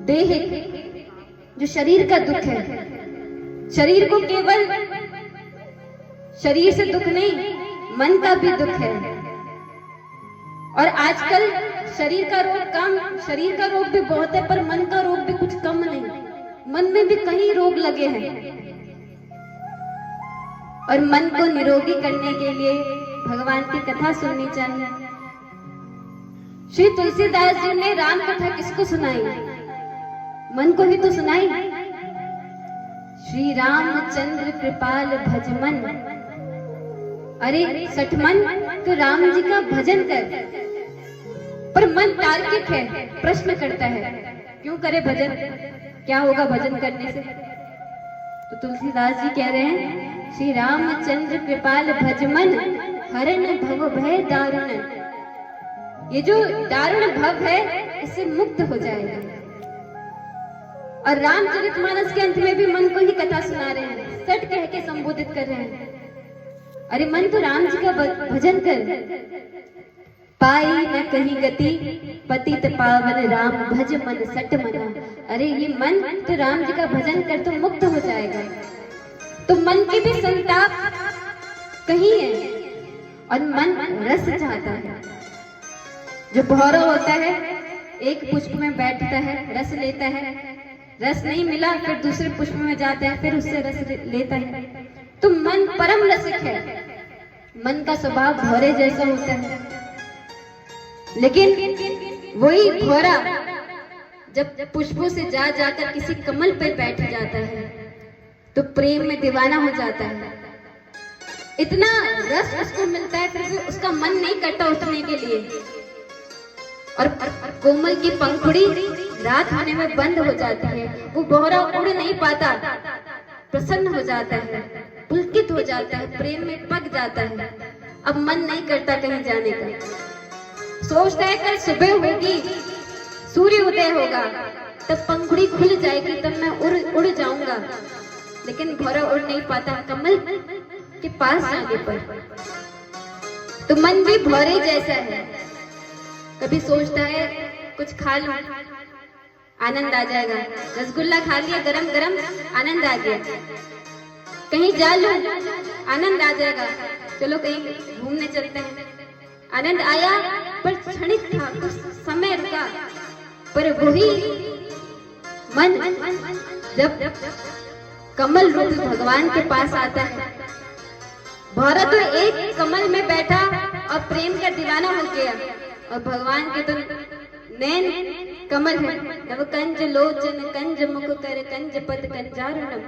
देह जो शरीर का दुख है, शरीर को केवल शरीर से दुख नहीं, मन का भी दुख है। और आजकल शरीर का रोग कम, शरीर का रोग भी बहुत है, पर मन का रोग भी कुछ कम नहीं। मन में भी कई रोग लगे हैं। और मन को निरोगी करने के लिए भगवान की कथा सुननी चाहिए। श्री तुलसीदास जी ने राम कथा किसको सुनाई? मन को ही तो सुनाई। श्री रामचंद्र कृपाल भज मन। अरे सठ मन तो राम जी का भजन कर। पर मन तार्किक है, प्रश्न करता है, क्यों करे भजन, क्या होगा भजन करने से? तो तुलसीदास जी कह रहे हैं, श्री रामचंद्र कृपाल भज मन, हरण भव भय दारुण। ये जो दारुण भव है, इससे मुक्त हो जाएगा। और रामचरितमानस के अंत में भी मन को ही कथा सुना रहे हैं, सट कह के संबोधित कर रहे हैं। अरे मन तो राम जी का भजन कर। पाई न कहीं गति पतित पावन राम भज मन सट मना। अरे ये मन तो राम जी का भजन कर तो मुक्त हो जाएगा। तो मन के भी संताप कहीं है, और मन रस चाहता है। जो भौरा होता है, एक पुष्प में बैठता है, रस लेता है, रस नहीं मिला फिर दूसरे पुष्प में जाता है, फिर उससे रस लेता है। तो मन परम रसिक है। मन का स्वभाव भौरे जैसा होता है। लेकिन वही भौरा जब पुष्पों से जा जाकर किसी कमल पर बैठ जाता है, तो प्रेम में दीवाना हो जाता है। इतना रस उसको मिलता है, फिर भी उसका मन नहीं करता उठने के लिए। और कोमल की पंखुड़ी रात होने में बंद हो जाती है। वो भौरा उड़ नहीं पाता, प्रसन्न हो जाता है, पुलकित हो जाता है, प्रेम में पक जाता है। अब मन नहीं करता कहीं जाने का। सोचता है कल सुबह होगी, सूर्य उदय होगा, तब पंखुड़ी खुल जाएगी, तब मैं उड़ जाऊंगा। लेकिन भौरा उड़ नहीं पाता कमल के पास जाने पर। तो मन भी भौरे जैसा है। कभी सोचता है कुछ खा लूं, आनंद आ जाएगा। रसगुल्ला खा लिया गरम गरम, आनंद आ गया। कहीं जा लूं, आनंद आ जाएगा। चलो कहीं घूमने चलते हैं, आनंद आया, पर क्षणिक था, कुछ समय रुका। पर वही मन जब कमल रूप भगवान के पास आता है, भौरा तो एक कमल में बैठा और प्रेम का दीवाना हो गया। और भगवान के तो नैन कमल है। नव कंज लोचन कंज मुख कर कंज पद कंजारुणम।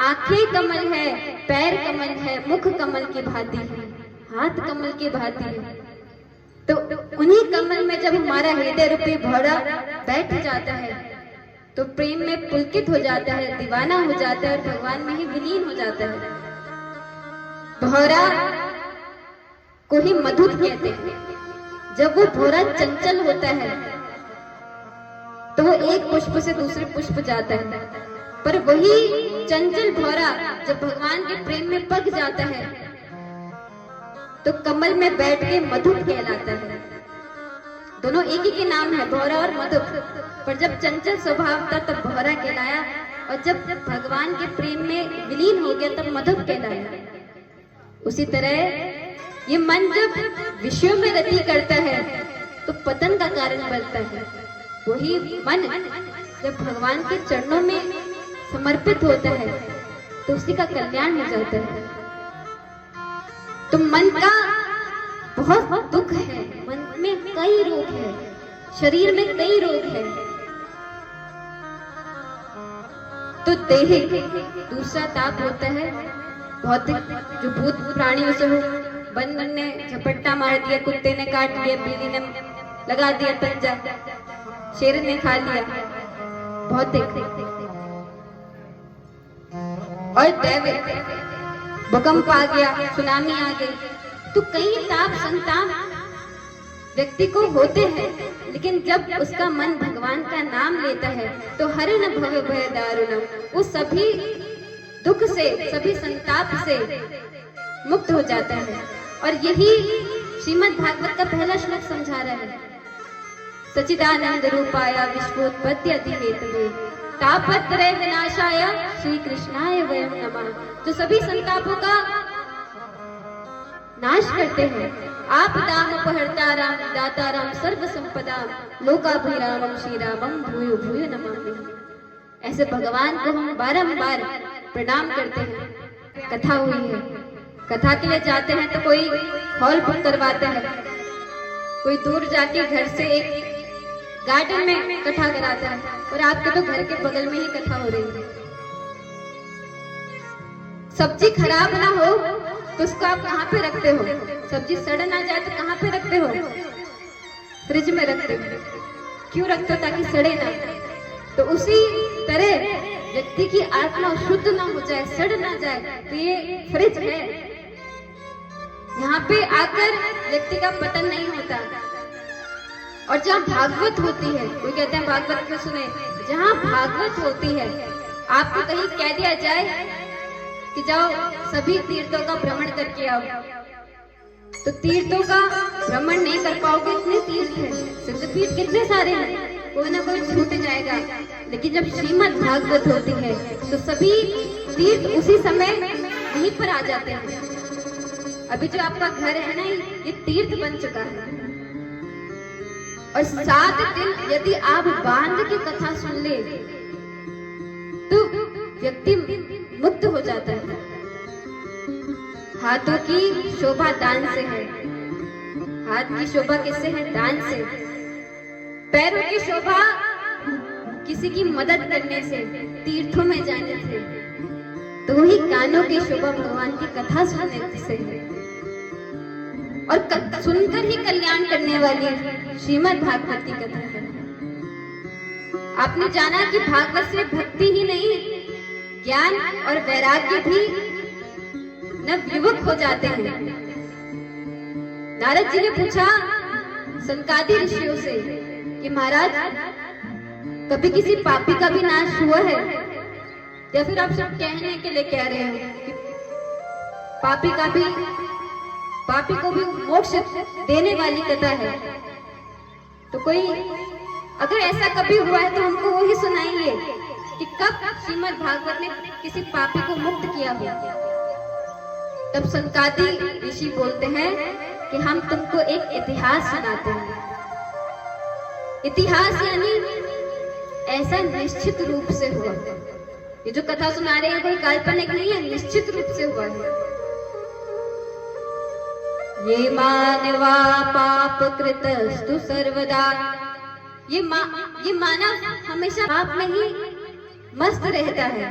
आंखें कमल है, पैर कमल है, मुख कमल की भांति है, हाथ कमल की भांति है। तो उन्हीं कमल में जब हमारा हृदय रूपी भौरा बैठ जाता है, तो प्रेम में पुलकित हो जाता है, दीवाना हो जाता है, और भगवान में ही विलीन हो जाता है। भौरा को ही मधुर कहते हैं। जब वो भौरा चंचल होता है, तो वो एक पुष्प से दूसरे पुष्प जाता है। पर वही चंचल भौरा जब भगवान के प्रेम में पक जाता है, तो कमल में बैठ के मधुप कहलाता है। दोनों एक ही के नाम है, भौरा और मधुप। पर जब चंचल स्वभाव था तब भौरा कहलाया, और जब भगवान के प्रेम में विलीन हो गया तब मधुप कहलाया। उसी तरह ये मन जब विषयों में रति करता है तो पतन का कारण बनता है। वही मन जब भगवान के चरणों में समर्पित होता है तो उसी का कल्याण हो जाता है। तो मन का बहुत दुख है, मन में कई रोग है, शरीर में कई रोग है। तो देह दूसरा ताप होता है भौतिक, जो भूत प्राणियों से हो। बंदर ने झपट्टा मार दिया, कुत्ते ने काट लिया, बिल्ली ने लगा दिया पंजा, शेर ने खा लिया, भौतिक। और दैविक, भूकंप आ गया, सुनामी आ गई। तो कई ताप संताप व्यक्ति को होते हैं, लेकिन जब उसका मन भगवान का नाम लेता है तो हरण भव भय दारुणम, वो सभी दुख से, सभी संताप से मुक्त हो जाता है। और यही श्रीमद् भागवत का पहला श्लोक समझा रहा है। सच्चिदानंद रूपाय विश्वोत्पत्ति हेतवे तापत्रय विनाशाय श्री कृष्णाय वयम नमः। जो सभी संतापों का नाश करते हैं। आप दाम अपहर्ताराम दाताराम सर्व संपदा लोकाभिरामम श्री रामम भूयो भूयो नमामि। ऐसे भगवान को हम बारंबार प्रणाम करते हैं। कथा हुई है, कथा के लिए जाते हैं तो कोई हॉल बुक करवाता है, कोई दूर जाके घर से एक गार्डन में कथा कराता है, और आपके तो घर के बगल में ही कथा हो रही है। सब्जी खराब ना हो तो उसको आप कहाँ पे रखते हो? सब्जी सड़ ना जाए तो कहाँ पे रखते हो? फ्रिज में रखते हो। क्यों रखते हो? ताकि सड़े ना। तो उसी तरह व्यक्ति की आत्मा शुद्ध ना हो जाए, सड़ ना जाए, तो ये फ्रिज है। यहाँ पे आकर व्यक्ति का पतन नहीं होता। और जहाँ भागवत होती है, कोई कहते हैं भागवत क्यों सुने, जहाँ भागवत होती है, आपको कहीं कह दिया जाए कि जाओ सभी तीर्थों का भ्रमण करके आओ, तो तीर्थों का भ्रमण नहीं कर पाओगे। इतने तीर्थ हैं, सिद्धपीठ कितने सारे हैं, कोई ना कोई छूट जाएगा। लेकिन जब श्रीमद् भागवत होती है तो सभी तीर्थ उसी समय वहीं पर आ जाते हैं। अभी जो आपका घर है ना, ये तीर्थ बन चुका है। और 7 दिन यदि आप बांध की कथा सुन ले तो व्यक्ति मुक्त हो जाता है। हाथों की शोभा दान से है। हाथ की शोभा किससे है? दान से। पैरों की शोभा किसी की मदद करने से, तीर्थों में जाने से। तो वही कानों की शोभा भगवान की कथा सुनने से है। और सुनकर ही कल्याण करने वाली श्रीमद् भागवत की कथा है। आपने जाना कि भागवत से भक्ति ही नहीं, ज्ञान और वैराग्य भी नवयुवक हो जाते हैं। नारद जी ने पूछा सनकादि ऋषियों से कि महाराज, कभी किसी पापी का भी नाश हुआ है? या फिर आप सब कहने के लिए कह रहे हैं कि पापी को भी मोक्ष देने वाली कथा है? तो कोई अगर ऐसा कभी हुआ है तो हमको वो ही सुनाइए कि कब श्रीमद् भागवत ने किसी पापी को मुक्त किया हो। तब सनकादि ऋषि बोलते हैं कि हम तुमको एक इतिहास सुनाते हैं। इतिहास यानी ऐसा निश्चित रूप से हुआ। ये जो कथा सुना रहे हैं कोई काल्पनिक नहीं है, निश्चित रूप से हुआ है। ये मानवा पाप कृतस्तु सर्वदा। ये मानव हमेशा पाप में ही मस्त रहता है।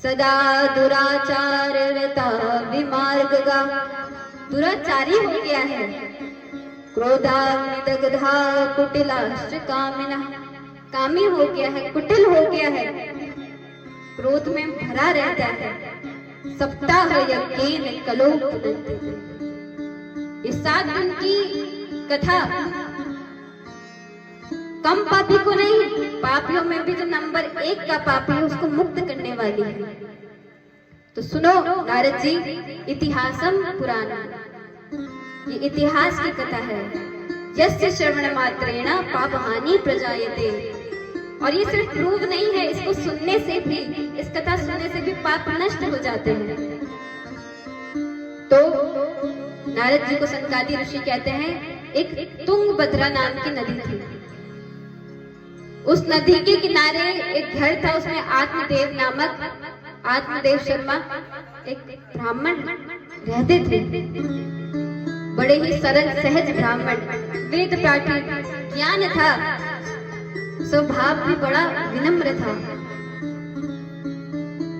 सदा दुराचार रता विमार्गगा। दुराचारी हो गया है। क्रोधाग्निदग्धा कुटिलाश्च कामिना। कामी हो गया है, कुटिल हो गया है, क्रोध में भरा रहता है। सप्ताह यज्ञेन कलो। इस 7 दिन की कथा कम पापी को नहीं, पापियों में भी जो नंबर 1 का पापी है उसको मुक्त करने वाली है। तो सुनो नारद जी, इतिहासम पुराणम। ये इतिहास की कथा है। यस्य श्रवण मात्रेण पापहानि प्रजायते। और ये सिर्फ प्रूव नहीं है, इसको सुनने से भी, इस कथा सुनने से भी पाप नष्ट हो जाते हैं। तो नारद जी को सनकादि ऋषि कहते हैं, एक तुंगभद्रा नाम की नदी थी। उस नदी के किनारे एक घर था, उसमें आत्मदेव नामक आत्मदेव शर्मा एक ब्राह्मण रहते थे। बड़े ही सरल सहज ब्राह्मण, वेद पाठी, ज्ञान था, स्वभाव भी बड़ा विनम्र था।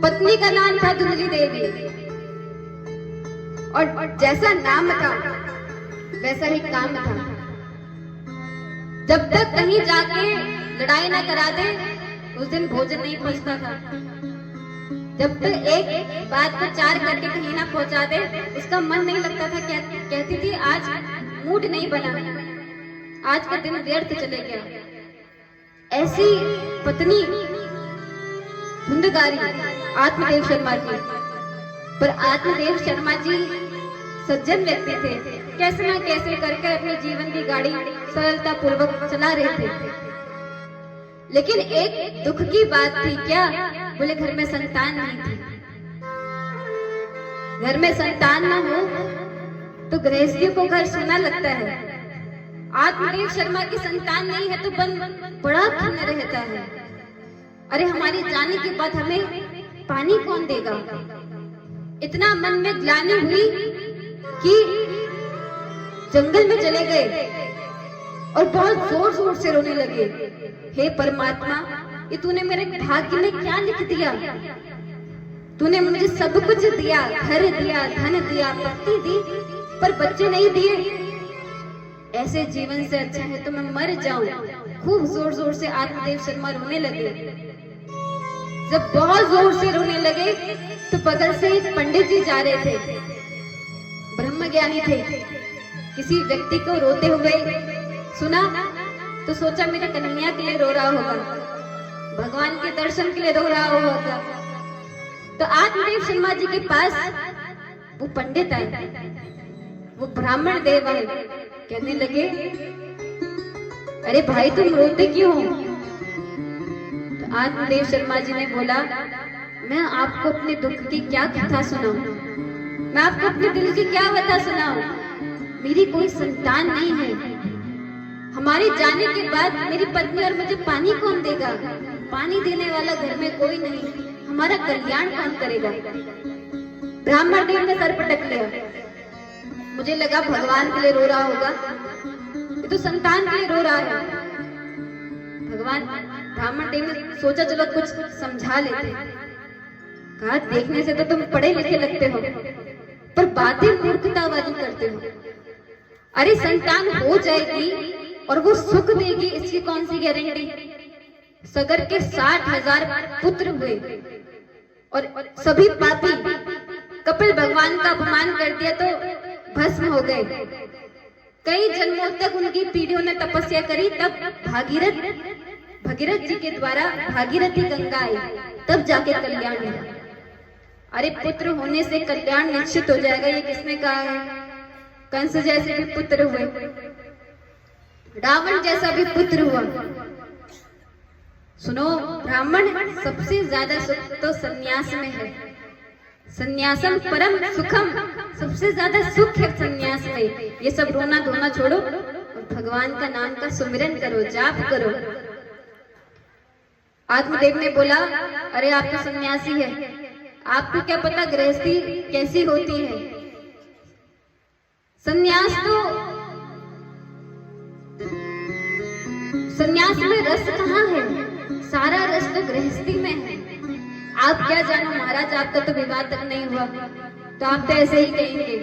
पत्नी का नाम था दुर्गी देवी। और जैसा नाम था वैसा ही काम था। जब तक कहीं जाके लड़ाई ना करा दे उस दिन भोजन नहीं पहुंचता था। जब तक एक बात को 4 करके कहीं ना पहुंचा दे उसका मन नहीं लगता था। कहती थी आज मूड नहीं बना, आज का दिन व्यर्थ चले गया। ऐसी पत्नी धुंधगारी आत्मदेव शर्मा की। पर आत्मदेव शर्मा जी सज्जन व्यक्ति थे, कैसे ना कैसे करके अपने जीवन की गाड़ी सरलता पूर्वक चला रहे थे। लेकिन एक दुख की बात थी। क्या? बोले घर में संतान नहीं थी। घर में संतान ना हो तो गृहस्थियों को घर सुना लगता है। आत्मदेव शर्मा की संतान नहीं है तो मन बड़ा खिन्न रहता है। अरे हमारे जाने के बाद हमें पानी कौन देगा? इतना मन में ग्लानि हुई कि जंगल में चले गए और बहुत जोर जोर से रोने लगे। हे परमात्मा, ये तूने मेरे भाग्य में क्या लिख दिया? तूने मुझे सब कुछ दिया, घर दिया, धन दिया, पत्नी दी, पर बच्चे नहीं दिए। ऐसे जीवन से अच्छा है तो मैं मर जाऊं। खूब जोर जोर से आत्मदेव शर्मा रोने लगे। जब बहुत जोर से रोने लगे तो बगल से एक पंडित जी जा रहे थे, ब्रह्मज्ञानी थे। किसी व्यक्ति को रोते हुए सुना तो सोचा मेरे कन्हैया के लिए रो रहा होगा, भगवान के दर्शन के लिए रो रहा होगा। तो आत्मदेव शर्मा जी के पास वो पंडित आए, वो ब्राह्मण देव आए। कहने लगे, अरे भाई तुम रोते क्यों हो? तो आत्मदेव शर्मा जी ने बोला, मैं आपको अपने दुख की क्या कथा सुनाऊं? मैं आपको अपने दिल की क्या कथा सुनाऊं? मेरी कोई संतान नहीं है। हमारे जाने के बाद मेरी पत्नी और मुझे पानी कौन देगा? पानी देने वाला घर में कोई नहीं। हमारा कल्याण कौन करेगा? ब्राह्मण देव ने सर पटक लिया। मुझे लगा भगवान के लिए रो रहा होगा, ये तो संतान के लिए रो रहा है। भगवान ब्राह्मण देव ने सोचा चलो कुछ समझा लेते। कहा, देखने से तो तुम पढ़े लिखे लगते हो, पर बातें मूर्खतावादी करते हो। अरे संतान हो जाएगी और वो सुख देगी, इसकी कौन सी गारंटी? सगर के 60,000 पुत्र हुए और सभी पापी कपिल भगवान का अपमान कर दिया तो भस्म हो गए। कई जन्मों तक उनकी पीढ़ियों ने तपस्या करी, तब भगीरथ जी के द्वारा भागीरथी गंगा आई, तब जाके कल्याण हुआ। अरे पुत्र होने से कल्याण निश्चित हो जाएगा, ये किसने कहा है? कंस जैसे भी पुत्र हुए, रावण जैसा भी पुत्र हुआ। सुनो ब्राह्मण, सबसे ज्यादा सुख तो संन्यास में है। संन्यासम परम सुखम, सबसे ज्यादा सुख है संन्यास में। ये सब रोना धोना छोड़ो और भगवान का नाम का सुमिरन करो, जाप करो। आत्मदेव ने बोला, अरे आप तो सन्यासी है, आपको क्या पता गृहस्थी कैसी होती है? संन्यास में रस कहाँ है? सारा रस तो गृहस्थी में है। आप क्या जानो महाराज, आपका तो विवाह तक नहीं हुआ, तो आप तो ऐसे ही कहेंगे।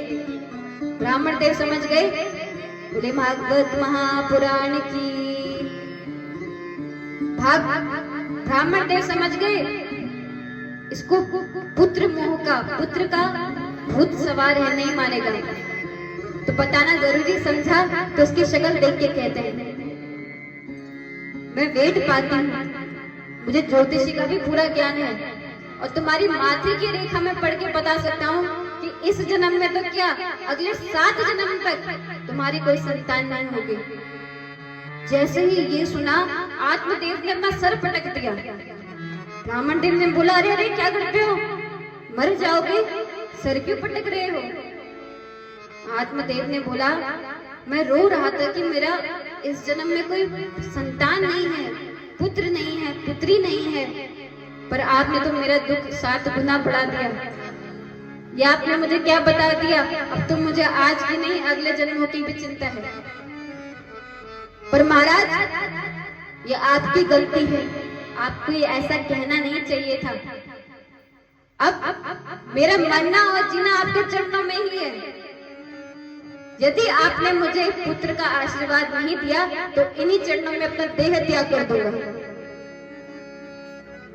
ब्राह्मण देव समझ गए, बोले भागवत महापुराण की। ब्राह्मण देव समझ गए इसको पुत्र मोह का, पुत्र का भूत सवार है, नहीं मानेगा। तो बताना जरूरी समझा तो उसकी शक्ल देख के कहते हैं, मैं वेद पाती हूँ, मुझे ज्योतिषी का भी पूरा ज्ञान है, और तुम्हारी माथे की रेखा में पढ़ के बता सकता हूँ कि इस जन्म में तो क्या, अगले 7 जन्म तक तुम्हारी कोई संतान नहीं होगी। जैसे ही ये सुना, आत्मदेव ने अपना सर पटक दिया। ब्राह्मण देव ने बोला, अरे अरे क्या करते हो, मर जाओगे, सर क्यों पटक रहे हो? आत्मदेव ने बोला, मैं रो रहा था कि मेरा इस जन्म में कोई संतान नहीं है, पुत्र नहीं है, पुत्री नहीं है, पर आपने तो मेरा दुख 7 गुना बढ़ा दिया। ये आपने मुझे क्या बता दिया? अब तो मुझे आज की नहीं अगले जन्मों की भी चिंता है। पर महाराज, ये आपकी गलती है, आपको ये ऐसा कहना नहीं चाहिए था। अब मेरा मरना और जीना आपके चरणों में ही है। यदि आपने मुझे पुत्र का आशीर्वाद नहीं दिया तो इन्हीं चरणों में अपना देह त्याग कर दूंगा।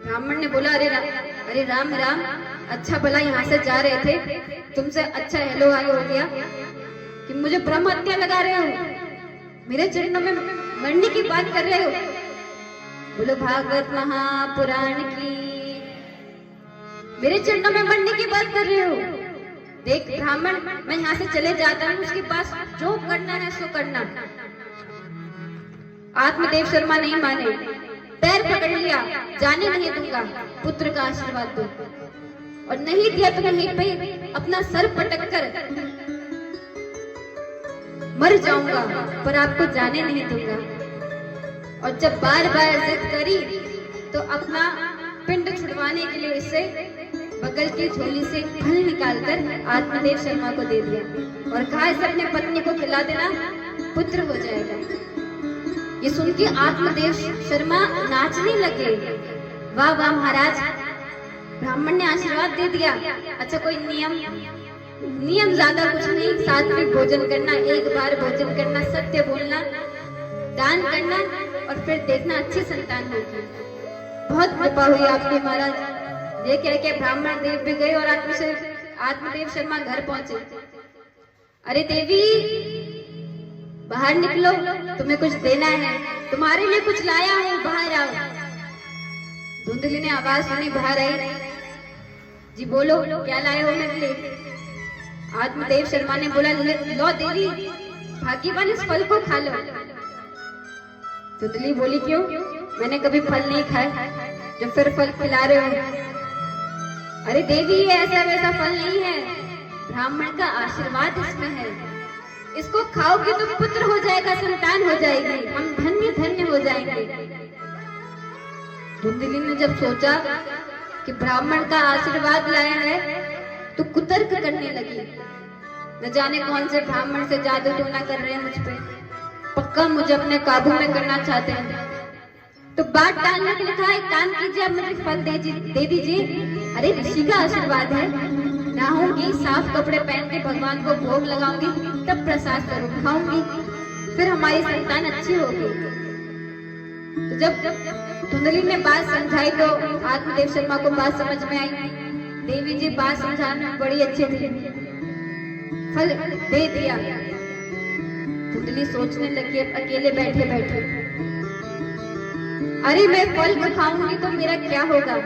ब्राह्मण ने बोला, अरे राम राम, अच्छा भला यहाँ से जा रहे थे, तुमसे अच्छा हेलो हाय हो गया कि मुझे ब्रह्म हत्या लगा रहे हो, मेरे चरणों में मरने की बात कर रहे हो। बोलो भागवत महापुराण की, मेरे चरणों में मरने की बात कर रहे हो। देख ब्राह्मण, मैं यहाँ से चले जाता हूँ, उसके पास जो करना है सो करना, आत्मदेव शर्मा नहीं माने, पैर पकड़ लिया, जाने नहीं दूंगा, पुत्र का आशीर्वाद दो, और नहीं दिया तो यहीं पे अपना सर पटक कर मर जाऊंगा, पर आपको जाने नहीं दूंगा। और जब बार बार जिद करी तो अपना पिंड छुड़वाने के लिए इसे बगल की झोली से फल निकालकर आत्मदेव शर्मा को दे दिया और कहा इसे अपने पत्नी को खिला देना, पुत्र हो जाएगा। ये सुन के आत्मदेव शर्मा नाचने लगे, वाह वाह महाराज, ब्राह्मण ने आशीर्वाद दे दिया। अच्छा कोई नियम ज्यादा कुछ नहीं, सात्विक भोजन करना, एक बार भोजन करना, सत्य बोलना, दान करना और फिर देखना अच्छी संतान होगी। बहुत कृपा हुई आपकी महाराज। ये कह के ब्राह्मण देव भी गए और आत्मदेव शर्मा घर पहुंचे। अरे देवी बाहर निकलो, तुम्हें कुछ देना है, तुम्हारे लिए कुछ लाया हूं, बाहर आओ। धुंधली ने आवाज सुनी, बाहर आई। जी बोलो, क्या लाए हो मेरे लिए? आत्मदेव शर्मा ने बोला, लो देवी, भाग्यवान इस फल को खा लो। धुंधली बोली, क्यों? मैंने कभी फल नहीं खाए जो फिर फल खिला रहे हो। अरे देवी ये ऐसा वैसा फल नहीं है, ब्राह्मण का आशीर्वाद इसमें है, इसको खाओगे तो पुत्र हो जाएगा, संतान हो जाएगी, हम धन्य धन्य हो जाएंगे। धुंधली ने जब सोचा कि ब्राह्मण का आशीर्वाद लाया है तो कुतर्क करने लगी, न जाने कौन से ब्राह्मण से जादू टोना कर रहे हैं मुझ पे, पक्का मुझे अपने काबू में करना चाहते हैं। तो बात टालने के लिए कहा, एक काम कीजिए, आप मुझे फल दे दीजिए। अरे ऋषि का आशीर्वाद है, नहाऊंगी, साफ कपड़े पहन के भगवान को भोग लगाऊंगी, तब प्रसाद स्वरूप खाऊंगी, फिर हमारी संतान अच्छी होगी। तो जब धुंधली ने बात समझाई तो आत्मदेव शर्मा को बात समझ में आई। देवी जी बात समझाने में बड़ी अच्छी थी, फल दे दिया। धुंधली सोचने लगी अब अकेले बैठे बैठे, अरे मैं फल को खाऊंगी तो मेरा क्या होगा?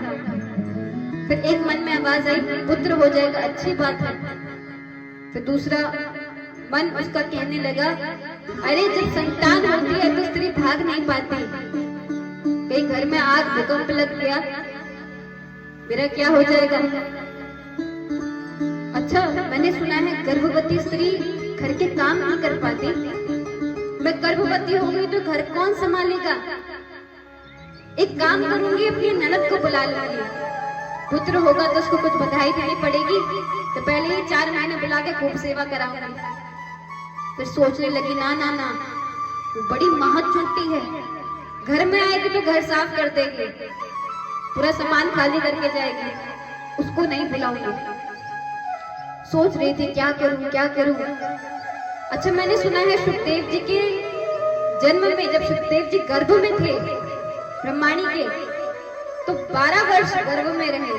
फिर एक मन में आवाज आई, पुत्र हो जाएगा, अच्छी बात है। फिर दूसरा मन उसका कहने लगा, अरे जब संतान होती है तो स्त्री भाग नहीं पाती, कहीं घर में आग भूकंप लग गया, मेरा क्या हो जाएगा? अच्छा मैंने सुना है गर्भवती स्त्री घर के काम नहीं कर पाती, मैं गर्भवती हो गई तो घर कौन संभालेगा? एक काम करूंगी, अपनी ननद को बुला लूंगी, पुत्र होगा तो उसको कुछ बधाई देनी पड़ेगी, तो पहले ही 4 महीने बुला के खूब सेवा कराऊंगी। फिर सोचने लगी, ना ना ना, वो बड़ी महत्वपूर्ण है, घर में आएगी तो घर साफ कर देगी, पूरा सामान खाली करके जाएगी, उसको नहीं बुलाऊंगी। सोच रही थी क्या करूं क्या करूं। अच्छा मैंने सुना है सुखदेव जी के जन्म में, जब सुखदेव जी गर्भ में थे ब्रह्माणी के, तो 12 वर्ष गर्भ में रहे,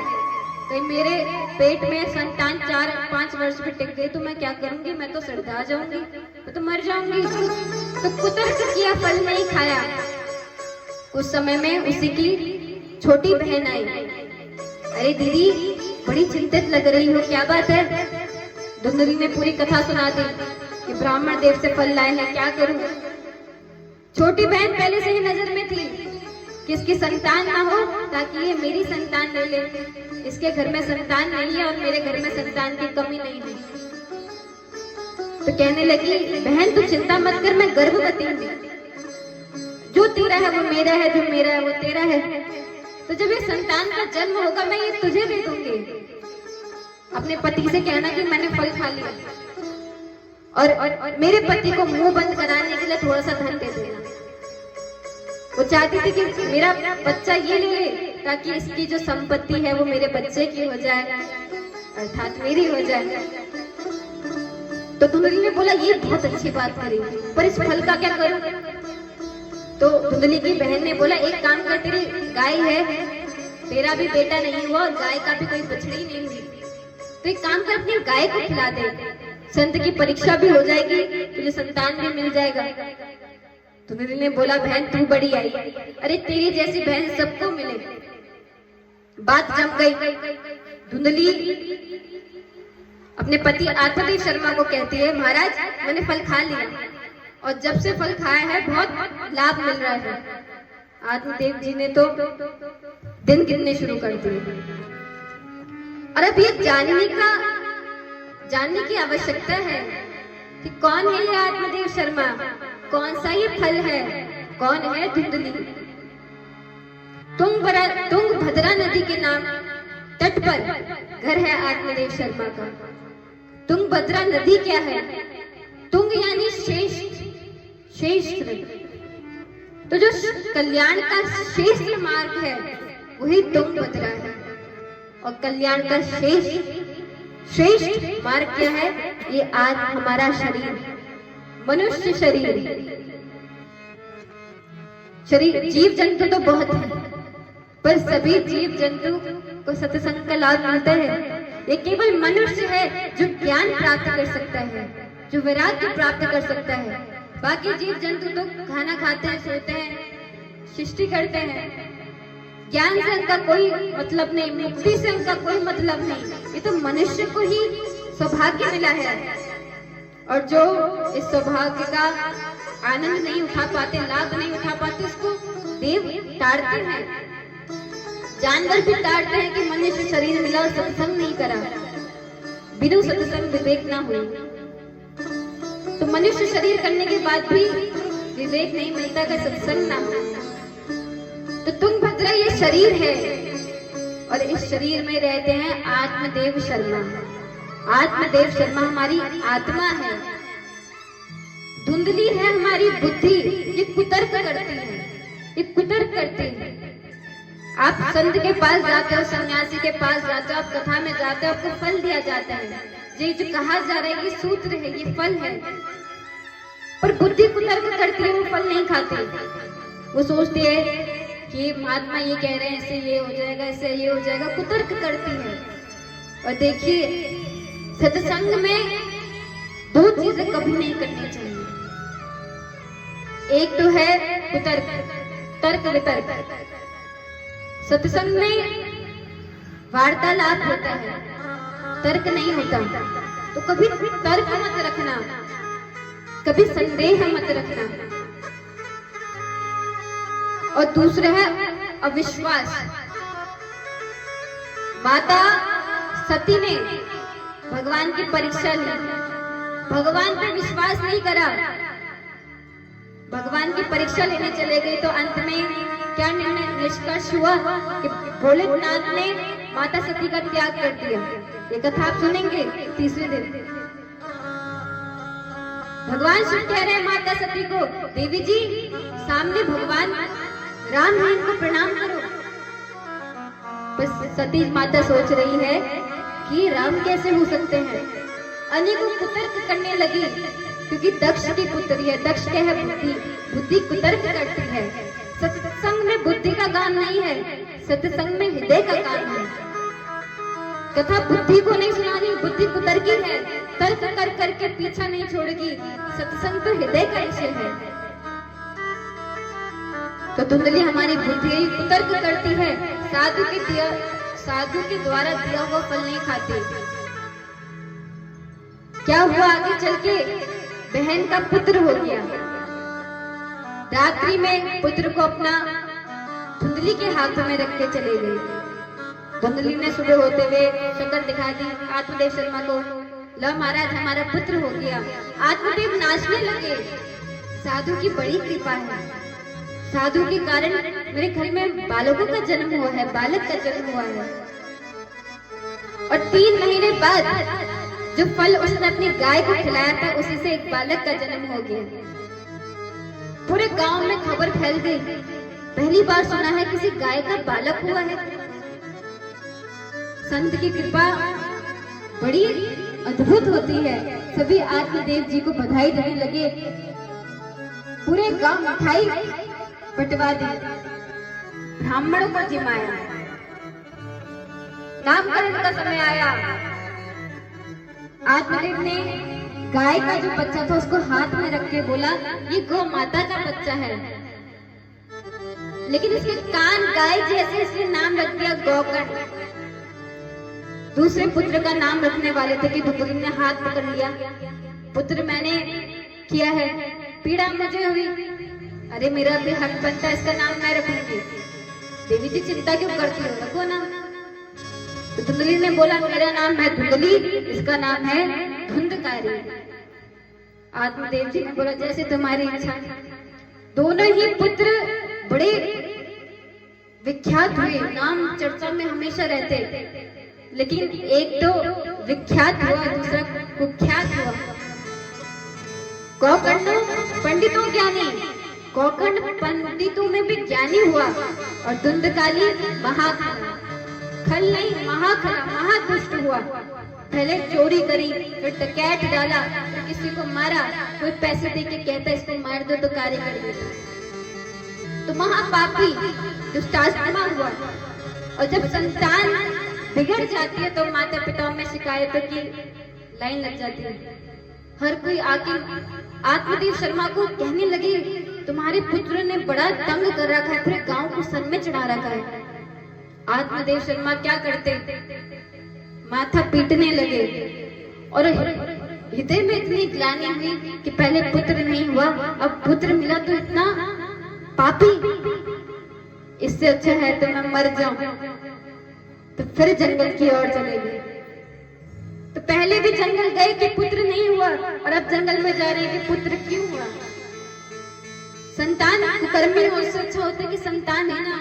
तो मेरे पेट में संतान 4-5 वर्ष में टिक गई तो मैं क्या करूंगी? मैं तो सड़ता जाऊंगी, मैं तो मर जाऊंगी। तो कुतर्क किया, फल नहीं खाया। कुछ समय में उसी की छोटी बहन आई, अरे दीदी बड़ी चिंतित लग रही हो, क्या बात है? धुंधली ने पूरी कथा सुना दी कि ब्राह्मण देव से फल लाए हैं, क्या करूं? छोटी बहन पहले से ही नजर में थी कि इसकी संतान ना हो ताकि ये मेरी संतान ले ले, इसके घर में संतान नहीं है और मेरे घर में संतान की कमी नहीं है। तो कहने लगी, बहन तू चिंता मत कर, मैं गर्भवती हूँ, जो तेरा है वो मेरा है, जो मेरा है वो तेरा है, तो जब ये संतान का जन्म होगा मैं ये तुझे दे दूंगी। अपने पति से कहना कि मैंने फल खा लिया, और मेरे पति को मुंह बंद कराने के लिए थोड़ा सा धन दे देना। वो चाहती थी कि मेरा बच्चा ये ले ले ताकि इसकी जो संपत्ति है वो मेरे बच्चे की हो जाए, अर्थात मेरी हो जाए। तो धुंधली ने बोला, ये बहुत अच्छी बात करी, पर इस फल का क्या करूं? तो धुंधली की बहन ने बोला, एक काम कर, तेरी गाय है, तेरा भी बेटा नहीं हुआ और गाय का भी कोई बछड़ी नहीं हुई, तो एक काम कर, अपनी गाय को खिला दे, संत की परीक्षा भी हो जाएगी, तुझे संतान भी मिल जाएगा। धुंधली ने बोला, बहन तू बड़ी आई, अरे तेरी जैसी बहन सबको मिले। बात जम गई। धुंधली अपने पति आत्मदेव शर्मा को कहती है, महाराज मैंने फल खा लिया, और जब से फल खाया है बहुत लाभ मिल रहा है। आत्मदेव जी ने तो दिन गिनने शुरू कर दिए। और अब ये जानने की आवश्यकता है कि कौन है ये आत्मदेव शर्मा, कौन सा ये फल है, कौन है धुंधली। तुंगभद्रा नदी के नाम तट पर घर है आत्मदेव शर्मा का। तुंगभद्रा नदी क्या है? तुंग यानी श्रेष्ठ। तो जो कल्याण का श्रेष्ठ मार्ग है वही तुंगभद्रा है। और कल्याण का श्रेष्ठ मार्ग क्या है? ये आज हमारा शरीर, मनुष्य शरीर। जीव जंतु तो बहुत है, पर सभी जीव जंतु को सत्संग का लाभ मिलता है। ये केवल मनुष्य है जो ज्ञान प्राप्त कर सकता है, जो वैराग्य प्राप्त कर सकता है। बाकी जीव जंतु तो खाना खाते हैं, सोते हैं, सृष्टि करते हैं। ज्ञान से उनका कोई मतलब नहीं, मुक्ति से उनका कोई मतलब नहीं। ये तो मनुष्य को ही सौभाग्य मिला है, और जो इस सौभाग्य का आनंद नहीं उठा पाते, लाभ नहीं उठा पाते, उसको देव ताड़ते हैं। जानवर भी ताड़ते हैं कि मनुष्य शरीर मिला और सत्संग नहीं करा, बिनु सत्संग विवेक ना हुई। तो मनुष्य शरीर करने के बाद भी विवेक नहीं मिलता का सत्संग ना हो। तो तुंगभद्रा ये शरीर है, और इस शरीर में रहते हैं आत्मदेव शर्मा। आत्मदेव शर्मा हमारी आत्मा है। धुंधली है हमारी बुद्धि, ये कुतर्क करती है, ये कुतर्क करती है। आप संत के पास जाते हो, सन्यासी के पास जाते हो, आप कथा में जाते हो, आपको फल दिया जाता है। ये जो कहा जा रहा है ये सूत्र है, ये फल है, पर बुद्धि कुतर्क करती है, वो फल नहीं खाती। वो सोचती है कि महात्मा ये कह रहे हैं, इससे ये हो जाएगा, इससे ये हो जाएगा, कुतर्क करती है। और देखिए, सत्संग में दो चीजें कभी नहीं करनी चाहिए। एक तो है कुतर्क, तर्क वितर्क। सत्संग में वार्तालाप होता है, तर्क नहीं होता। तो कभी तर्क मत रखना, कभी संदेह मत रखना। और दूसरा है अविश्वास। माता सती ने भगवान की परीक्षा ली, भगवान पे विश्वास नहीं करा, भगवान की परीक्षा लेने चले गए। तो अंत में क्या निर्णय निष्कर्ष हुआ कि भोलेनाथ ने माता सती का त्याग कर दिया। ये कथा आप सुनेंगे तीसरे दिन। भगवान शिव कह रहे हैं माता सती को, देवी जी सामने भगवान राम है, इनको प्रणाम करो। बस सती माता सोच रही है कि राम कैसे हो सकते हैं। अनेकों कुतर्क करने लगी, क्योंकि दक्ष की पुत्री है। दक्ष क्या है? बुद्धि। बुद्धि कुतर्क करती है। सत्संग में बुद्धि का काम नहीं है, सत्संग में हृदय का काम है। कथा बुद्धि को नहीं सुनानी, बुद्धि कुतर्की है, तर्क कर करके पीछा नहीं छोड़ेगी। सत्संग तो हृदय का विषय है। तो धुंधली हमारी बुद्धि कुतर्क करती है, साधु के द्वारा दिया हुआ फल नहीं खाती। क्या हुआ आगे चल के? बहन का पुत्र हो गया। रात्रि में पुत्र को अपना धुंधली के हाथों में रख के चले गई। धुंधली ने सुबह होते हुए शक्ल दिखा दी आत्मदेव शर्मा को, लो महाराज हमारा पुत्र हो गया। आत्मदेव नाचने लगे। साधु की बड़ी कृपा है, साधु के कारण मेरे घर में बालकों का जन्म हुआ है, बालक का जन्म हुआ है। और 3 महीने बाद जो फल उसने अपनी गाय को खिलाया था, उसी से एक बालक का जन्म हो गया। पूरे गांव में खबर फैल गई, पहली बार सुना है किसी गाय का बालक हुआ है। संत की कृपा बड़ी अद्भुत होती है। सभी आत्मदेव जी को बधाई देने लगे। पूरे गांव मिठाई बंटवा दी, ब्राह्मणों को जिमाया। नामकरण का समय आया। आत्मदेव ने गाय का जो बच्चा था उसको हाथ में रख के बोला, ये गौ माता का बच्चा है। लेकिन इसके कान गाय जैसे, इसलिए नाम रख दिया गौकर्ण। दूसरे पुत्र का नाम रखने वाले थे कि धुंधली ने हाथ पकड़ लिया, पुत्र मैंने किया है, पीड़ा मुझे हुई, अरे मेरा भी हक बनता है, इसका नाम मैं रखूंगी। देवी जी चिंता क्यों करती हो, रखो ना। तो धुंधली ने बोला मेरा नाम है धुंधली, इसका नाम है धुंधकारी। आत्मदेव जी ने बोला जैसे तुम्हारी इच्छा। दोनों ही पुत्र बड़े विख्यात हुए, नाम चर्चा में हमेशा रहते, लेकिन एक तो विख्यात हुआ, दूसरा कुख्यात हुआ। गौकर्ण पंडितों ज्ञानी, गौकर्ण पंडितों में भी ज्ञानी हुआ, और धुंधकाली खल नहीं महाखला महादुष्ट हुआ। पहले चोरी करी, फिर डकैत डाला, फिर किसी को मारा, कोई पैसे दे के कहता इसको मार दो तो कार्य कर देता, तो महापापी दुष्टात्मा हुआ। और जब संतान बिगड़ जाती है तो माता पिताओं में शिकायतों की लाइन लग जाती है। हर कोई आके आत्मदेव शर्मा को कहने लगे तुम्हारे पुत्र ने बड़ा तंग कर रखा है, पूरे गांव को सर में चढ़ा रखा है। आत्मदेव शर्मा क्या करते, माथा पीटने लगे, और हृदय में इतनी ग्लानि हुई कि पहले पुत्र नहीं हुआ, अब पुत्र मिला तो इतना पापी, इससे अच्छा है तो मैं मर जाऊं। तो फिर जंगल की ओर चले गए। तो पहले भी जंगल गए कि पुत्र नहीं हुआ, और अब जंगल में जा रहे हैं कि पुत्र क्यों हुआ। संतान कुकर्मी हो, उससे अच्छा होता है कि संतान है ना।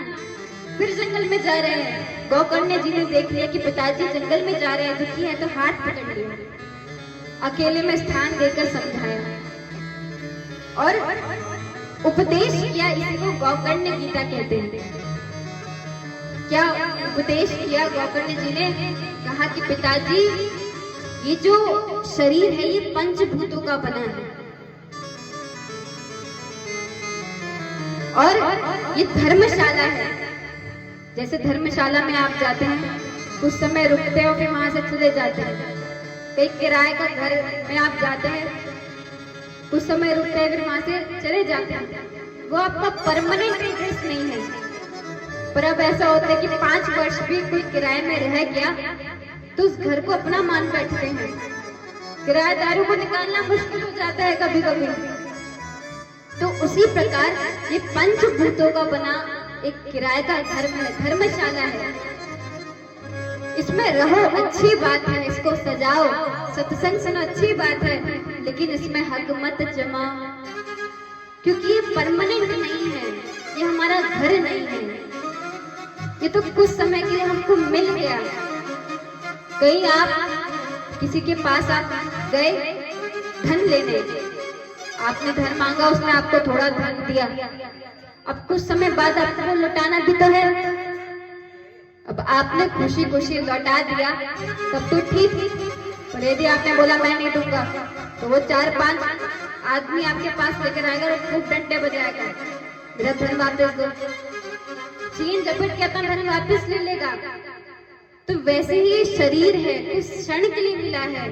फिर जंगल में जा रहे हैं, गौकर्ण जी ने देख लिया कि पिताजी जंगल में जा रहे हैं, दुखी है, तो हाथ पकड़ लिया, अकेले में स्थान देकर समझाया और उपदेश किया। इसी को गौकर्ण गीता कहते हैं। क्या उपदेश किया गौकर्ण जी ने? कहा कि पिताजी ये जो शरीर है ये पंचभूतों का बना है, और ये धर्मशाला है। जैसे धर्मशाला में आप जाते हैं, कुछ समय रुकते हो, फिर वहां से चले जाते हैं। कई किराए का घर में आप जाते हैं, कुछ समय रुकते हैं, फिर वहां से चले जाते हैं। वो आपका परमानेंट एड्रेस नहीं है। पर अब ऐसा होता है कि 5 वर्ष भी कोई किराए में रह गया तो उस घर को अपना मान बैठते हैं। किराएदारों को निकालना मुश्किल हो जाता है कभी कभी। तो उसी प्रकार ये पंचभूतों का बना एक किराए का घर है, धर्मशाला है। इसमें रहो, अच्छी बात है, इसको सजाओ, सत्संग सुनो, अच्छी बात है, लेकिन इसमें हक मत जमाओ, क्योंकि ये परमानेंट नहीं है, ये हमारा घर नहीं है। ये तो कुछ समय के लिए हमको मिल गया। कहीं आप किसी के पास आप गए धन लेने, आपने धन मांगा, उसने आपको थोड़ा धन दिया, अब कुछ समय बाद आपको लौटाना भी तो है। अब आपने खुशी खुशी लौटा दिया तब तो ठीक, पर यदि आपने बोला मैं नहीं दूंगा, तो वो 4-5 आदमी आपके पास लेकर आएगा और खूब डंडे बजाएगा, मेरा धन वापस दो। चीन झपट के अपना धन वापस ले लेगा। तो वैसे ही ये शरीर है, कुछ क्षण के लिए मिला है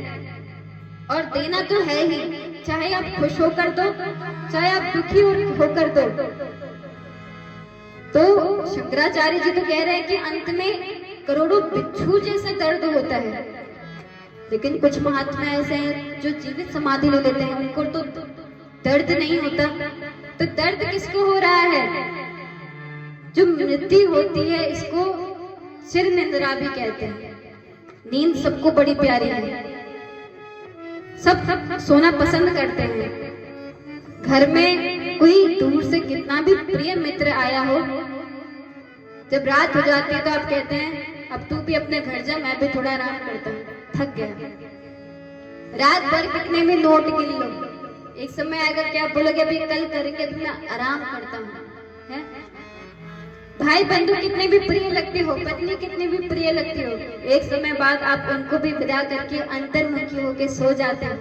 और देना तो है ही, चाहे आप खुश होकर दो, चाहे आप दुखी होकर दो। तो शंकराचार्य जी तो कह रहे हैं कि अंत में करोड़ों बिच्छू जैसा दर्द होता है, लेकिन कुछ महात्मा ऐसे हैं जो जीवित समाधि ले लेते हैं, उनको तो दर्द नहीं होता। तो दर्द किसको हो रहा है? जो मृत्यु होती है, इसको चिर निद्रा भी कहते हैं। नींद सबको बड़ी प्यारी है, सब सोना पसंद करते हैं। घर में कोई दूर से कितना भी प्रिय मित्र आया हो, जब रात हो जाती है तो आप कहते हैं अब तू भी अपने घर जा, मैं भी थोड़ा आराम करता हूँ, थक गया। रात भर कितने भी नोट गिन लो, एक समय आएगा क्या बोलोगे अभी कल करेंगे, अभी मैं आराम करता हूँ। भाई बंधु कितने भी प्रिय लगते हो, पत्नी कितनी भी प्रिय लगती हो, एक समय बाद आप उनको भी विदा करके अंतर्मुखी होके सो जाते हो।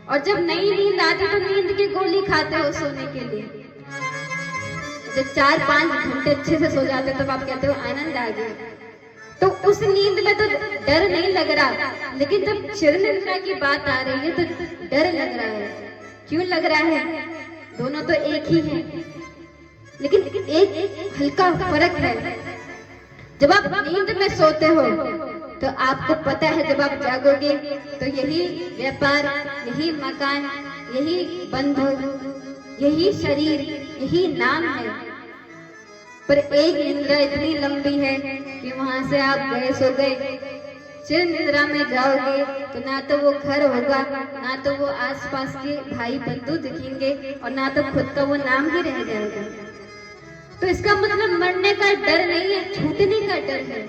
और जब नई नींद आती तो नींद की गोली खाते हो सोने के लिए। जब 4-5 घंटे अच्छे से सो जाते हो तब आप कहते हो आनंद आ गया। तो उस नींद में तो डर नहीं लग रहा, लेकिन जब चिर निद्रा की बात आ रही है तो डर लग रहा है। क्यों लग रहा है? दोनों तो एक ही है, लेकिन एक हल्का फर्क है। जब आप नींद में सोते हो तो आपको पता है जब आप जागोगे तो यही व्यापार, यही मकान, यही बंधु, यही शरीर, यही नाम है। पर एक निद्रा इतनी लंबी है कि वहां से आप गए सो गए, चिर निद्रा में जाओगे तो ना तो वो घर होगा, ना तो वो आसपास के भाई बंधु दिखेंगे, और ना तो खुद का वो नाम ही रह जाएगा। तो इसका मतलब मरने का डर नहीं है, छूटने का डर है।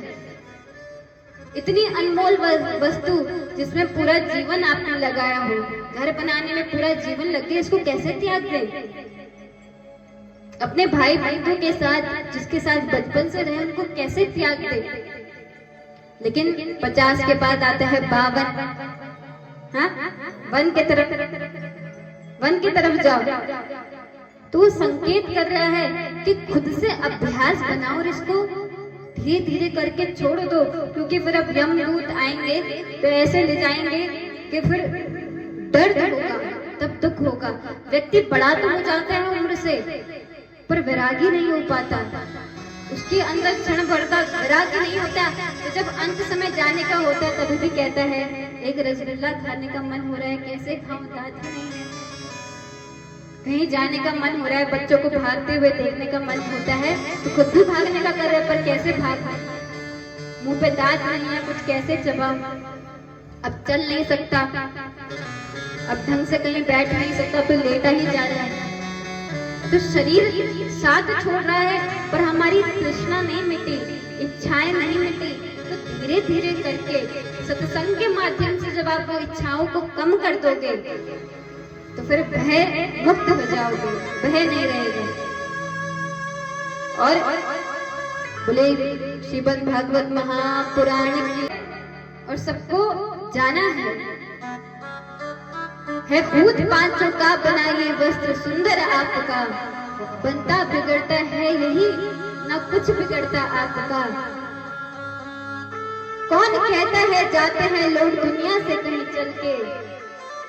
इतनी अनमोल वस्तु जिसमें पूरा जीवन आपने लगाया हो, घर बनाने में पूरा जीवन लग गया, इसको कैसे त्याग दें? अपने भाई बंधु के साथ, जिसके साथ बचपन से रहे, उनको कैसे त्याग दें? लेकिन 50 के बाद आता है 52। हाँ, वन की तरफ जाओ। तो वो संकेत कर रहा है कि खुद से अभ्यास बनाओ और इसको धीरे धीरे करके छोड़ दो, क्योंकि फिर अब यमदूत आएंगे तो ऐसे ले जाएंगे कि फिर दर्द होगा, तब दुख होगा। व्यक्ति बड़ा तो हो जाता है उम्र से, पर वैरागी नहीं हो पाता, उसके अंदर क्षण भर का वैराग्य नहीं होता। तो जब अंत समय जाने का होता है तभी भी कहता है एक रसगुल्ला खाने का मन हो रहा है, कैसे खाऊं, दाद ही नहीं है। कहीं जाने का मन हो रहा है, बच्चों को भागते हुए देखने का मन होता है, तो खुद भी भागने का कर रहे, पर कैसे भाग, मुंह पे दांत नहीं है, कुछ कैसे चबाऊं, अब चल नहीं सकता, अब ढंग से कहीं बैठ नहीं सकता, तो लेटा ही जा रहा है। तो शरीर साथ छोड़ रहा है, पर हमारी तृष्णा नहीं मिटी, इच्छाएं नहीं मिटी। तो धीरे धीरे करके सत्संग के माध्यम से जब आप वो इच्छाओं को कम कर दोगे तो फिर भय मुक्त हो जाओगे, भय नहीं रहेगा। और बोले श्रीमद् भागवत महापुराण की, और सबको जाना है भूत पांचों का बनाइए वस्त्र सुंदर आपका, बनता बिगड़ता है यही, ना कुछ बिगड़ता आपका। कौन कहता है जाते हैं लोग दुनिया से कहीं चल के,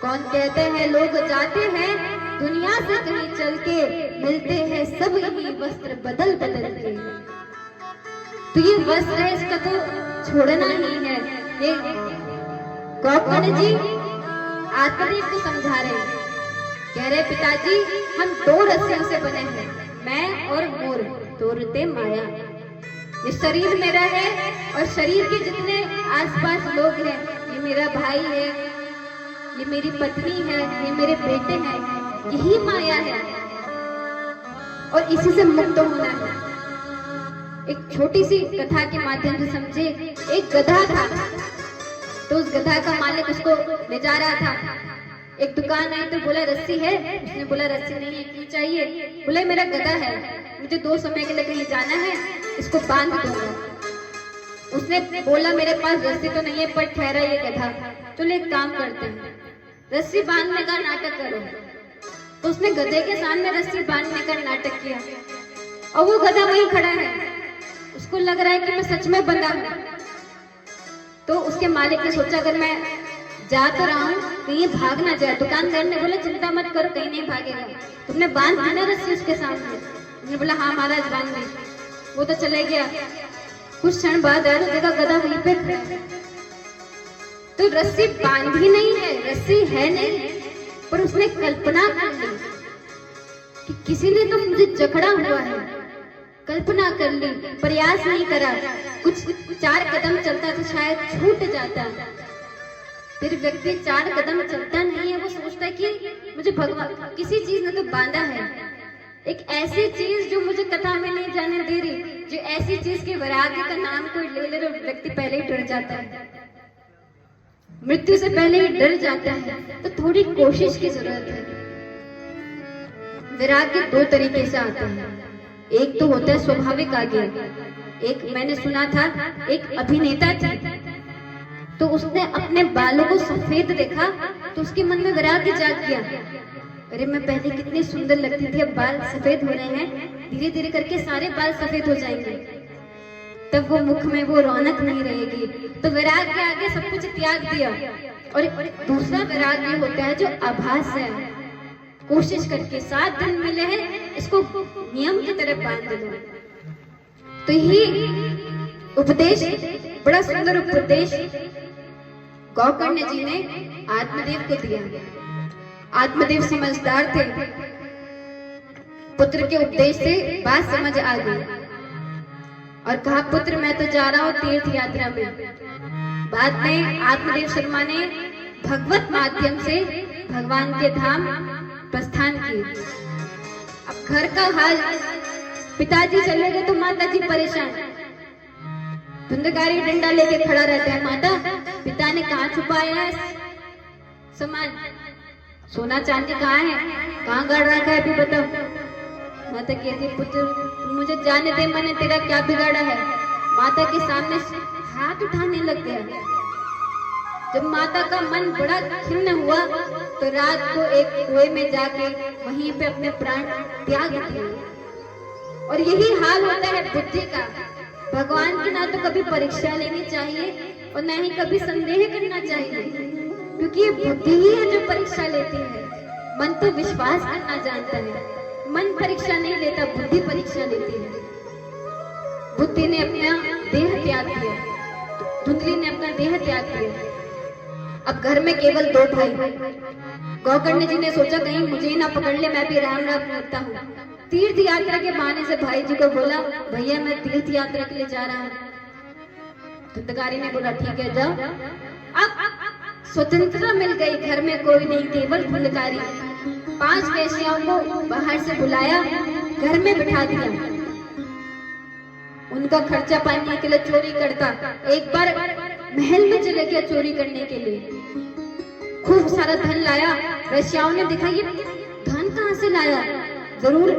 कौन कहते हैं लोग जाते हैं दुनिया से कहीं चल के, मिलते हैं सब यही वस्त्र बदल बदल के। तो ये वस्त्र है, इसका तो छोड़ना ही है। ये गौकर्ण जी आत्मदेव को समझा रहे हैं, कह रहे पिताजी हम 2 रस्सियों से बने हैं, मैं और मोर, तोड़ते माया। ये शरीर मेरा है और शरीर के जितने आसपास लोग हैं, ये मेरा भाई है, ये मेरी पत्नी है, ये मेरे बेटे हैं, यही माया है और इसी से मुक्त होना है। एक छोटी सी कथा के माध्यम से समझे। एक गधा था, तो उस गधा का मालिक उसको ले जा रहा था। एक दुकान आई तो बोला रस्सी है, उसने बोला रस्सी नहीं है, क्यों चाहिए? बोले मेरा गधा है, मुझे 2 समय के लिए कहीं जाना है, इसको बांध दूंगा। उसने बोला मेरे पास रस्सी तो नहीं है, पर ठहरा ये गधा, चलो एक काम करते हैं, रस्सी बांधने का नाटक करो। तो उसने गधे के सामने रस्सी बांधने का नाटक किया और वो गधा वहीं खड़ा है, उसको लग रहा है कि मैं सच में बंधा हूं। तो उसके मालिक ने सोचा अगर मैं जा तो रहा हूं कहीं भाग ना जाए। दुकानदार ने बोला चिंता मत करो, कहीं नहीं भागेगा, तुमने बांध दी ना रस्सी उसके सामने? उसने बोला हाँ महाराज बांध दी। वो तो चले गया। कुछ क्षण बाद आया तो देखा गधा वहीं पे खड़ा है। तो रस्सी बांधी नहीं है, रस्सी है नहीं, पर उसने कल्पना कर ली कि किसी ने तो मुझे जकड़ा हुआ है। कल्पना कर ली, प्रयास नहीं करा, कुछ 4 कदम चलता तो शायद छूट जाता। फिर व्यक्ति 4 कदम चलता नहीं है, वो सोचता है कि मुझे भगवान किसी चीज ने तो बांधा है, एक ऐसी चीज जो मुझे कथा में नहीं जाने दे रही, जो ऐसी चीज के वैराग्य का नाम कोई ले ले, व्यक्ति पहले ही डर जाता है, मृत्यु से पहले ही डर जाता है। तो थोड़ी कोशिश की जरूरत है। वैराग्य 2 तरीके से आता है। एक तो होता है स्वाभाविक आज्ञा। एक मैंने सुना था, एक अभिनेता थी, तो उसने अपने बालों को सफेद देखा तो उसके मन में वैराग्य जाग गया, अरे मैं पहले कितनी सुंदर लगती थी, अब बाल सफेद हो रहे हैं, धीरे धीरे करके सारे बाल सफेद हो जाएंगे, तब वो मुख में वो रौनक नहीं रहेगी। तो वैराग्य आगे सब कुछ त्याग दिया। और दूसरा वैराग्य होता है जो आभास है, कोशिश करके 7 दिन मिले हैं, इसको नियम की तरह बांध दो। तो यही उपदेश, बड़ा सुंदर उपदेश गौकर्ण जी ने आत्मदेव को दिया। आत्मदेव समझदार थे, पुत्र के उपदेश से बात समझ आ गई और कहा, पुत्र मैं तो जा रहा हूँ तीर्थ यात्रा में। बाद में आत्मदेव शर्मा ने भगवत माध्यम से भगवान के धाम प्रस्थान किए। अब घर का हाल, पिताजी चले गए तो माताजी परेशान, धुंधकारी डंडा लेके खड़ा रहता है, माता पिता ने कहाँ छुपाया है सामान, सोना चांदी कहाँ है, कहाँ गाड़ रखा है, अभी बताओ। माता कहती, पुत्र तुम मुझे जाने दे, मैंने तेरा क्या बिगाड़ा है। माता के सामने हाथ उठाने लग गया। जब माता का मन बड़ा खिन्न हुआ तो रात को एक कुएं में जाके वहीं पे अपने प्राण त्याग दिए। और यही हाल होता है बुद्धि का। भगवान की ना तो कभी परीक्षा लेनी चाहिए और ना ही कभी संदेह करना चाहिए, क्योंकि ये बुद्धि ही है जो परीक्षा लेती है। मन तो विश्वास करना जानता है, मन परीक्षा नहीं लेता, बुद्धि परीक्षा लेती है। बुद्धि ने अपना देह त्याग दिया, धुंधली ने अपना देह त्याग दिया। अब घर में केवल 2 भाई। गौकर्ण जी ने सोचा कहीं मुझे ना पकड़ ले, मैं भी राम राम करता हूँ। तीर्थ यात्रा के बहाने से भाई जी को बोला, भैया मैं तीर्थ यात्रा के लिए जा रहा हूँ। धुंधकारी ने बोला, ठीक है जाओ। अब स्वतंत्रता मिल गई, घर में कोई नहीं, केवल धुंधकारी। 5 वेश्याओं को बाहर से बुलाया, घर में बिठा दिया, उनका खर्चा पानी के लिए चोरी करता। एक बार महल में चले गया चोरी करने के लिए, खूब सारा धन लाया। वेश्याओं ने देखा ये धन कहाँ से लाया, जरूर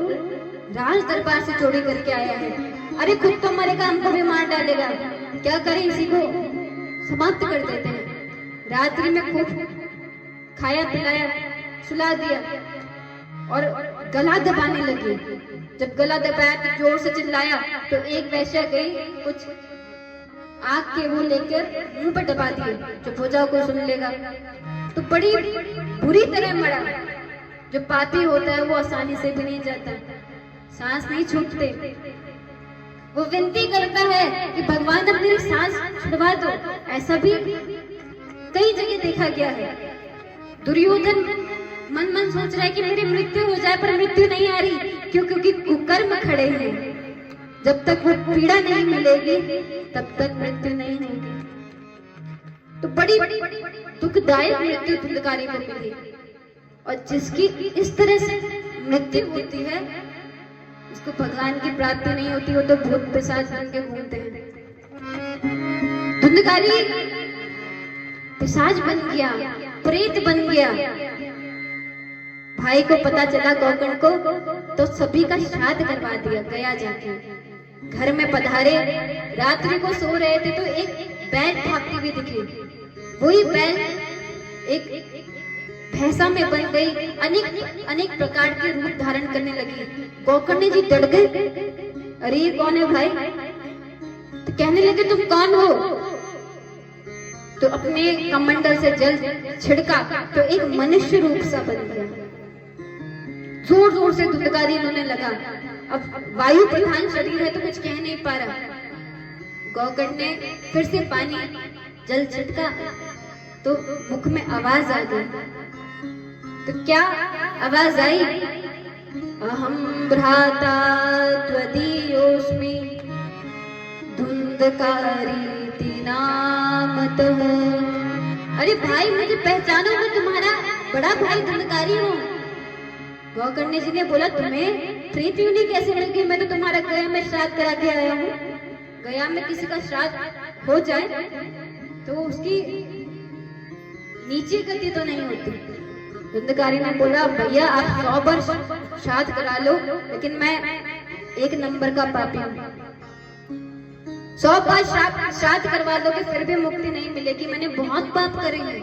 राज दरबार से चोरी करके आया है। अरे खुद तो मरेगा, हमको भी मार डालेगा, क्या करें, इसी को समाप्त कर देते हैं। रात्रि में खूब खाया पिलाया, सुला दिया और गला दबाने लगे। जब गला दबाया तो जोर से चिल्लाया तो एक वैश्या गई, कुछ आग के वो लेकर मुंह पर दबा दिए, चुप हो जाओ कोई सुन लेगा। तो बड़ी बुरी तरह मरा। जो पापी होता है वो आसानी से भी नहीं जाता, सांस नहीं छूटते। वो विनती करता है कि भगवान अपनी सांस छुड़वा दो। ऐसा भी कई जगह देखा गया है। दुर्योधन मन मन सोच रहा है कि मेरी मृत्यु हो जाए, पर मृत्यु नहीं आ रही। क्यों? क्योंकि कुकर्म खड़े हैं। जब तक वो पीड़ा नहीं मिलेगी तब तक मृत्यु नहीं होगी। तो बड़ी दुखदायक मृत्यु धुंधकारी को मिली। और जिसकी इस तरह से मृत्यु होती है, उसको भगवान की प्राप्ति नहीं होती, वो तो भूत पिशाच बन के घूमते हैं। धुंधकारी पिशाच बन गया, प्रेत बन गया। भाई को पता चला गौकर्ण को, तो सभी का श्राद्ध करवा दिया गया जाके। घर में पधारे, रात्रि को सो रहे थे तो एक बैल भागती हुई दिखी। वही बैल एक भैंसा में बन गई, अनेक प्रकार के रूप धारण करने लगी। गौकर्ण जी डर गए, अरे ये कौन है भाई? तो कहने लगे तुम कौन हो? तो अपने कमंडल से जल छिड़का तो एक मनुष्य रूप सा बन गया। जोर जोर से धुंधकारी इन्होंने लगा। अब वायु प्रधान शरीर है तो कुछ कह नहीं पा रहा। गौकर्ण ने फिर से पानी जल छिड़का तो मुख में आवाज आ गई। तो क्या आवाज आई? अहम भ्राता त्वदीयोऽस्मि धुंधकारीति नामतः। अरे भाई मुझे पहचानो, मैं तुम्हारा बड़ा भाई धुंधकारी हूँ। गौकर्ण जी ने बोला, तुम्हें प्रीति उन्हीं कैसे मिल गई? मैं तो तुम्हारा गया में श्राद्ध करा के आया हूँ। गया में किसी का श्राद्ध हो जाए तो उसकी नीची गति तो नहीं होती। धुंधकारी ने बोला, भैया आप 100 वर्ष श्राद्ध करा लो, लेकिन मैं 1 नंबर का पापी हूँ। 100 बार श्राद्ध करवा लोगे फिर भी मुक्ति नहीं मिलेगी, मैंने बहुत पाप करे हैं।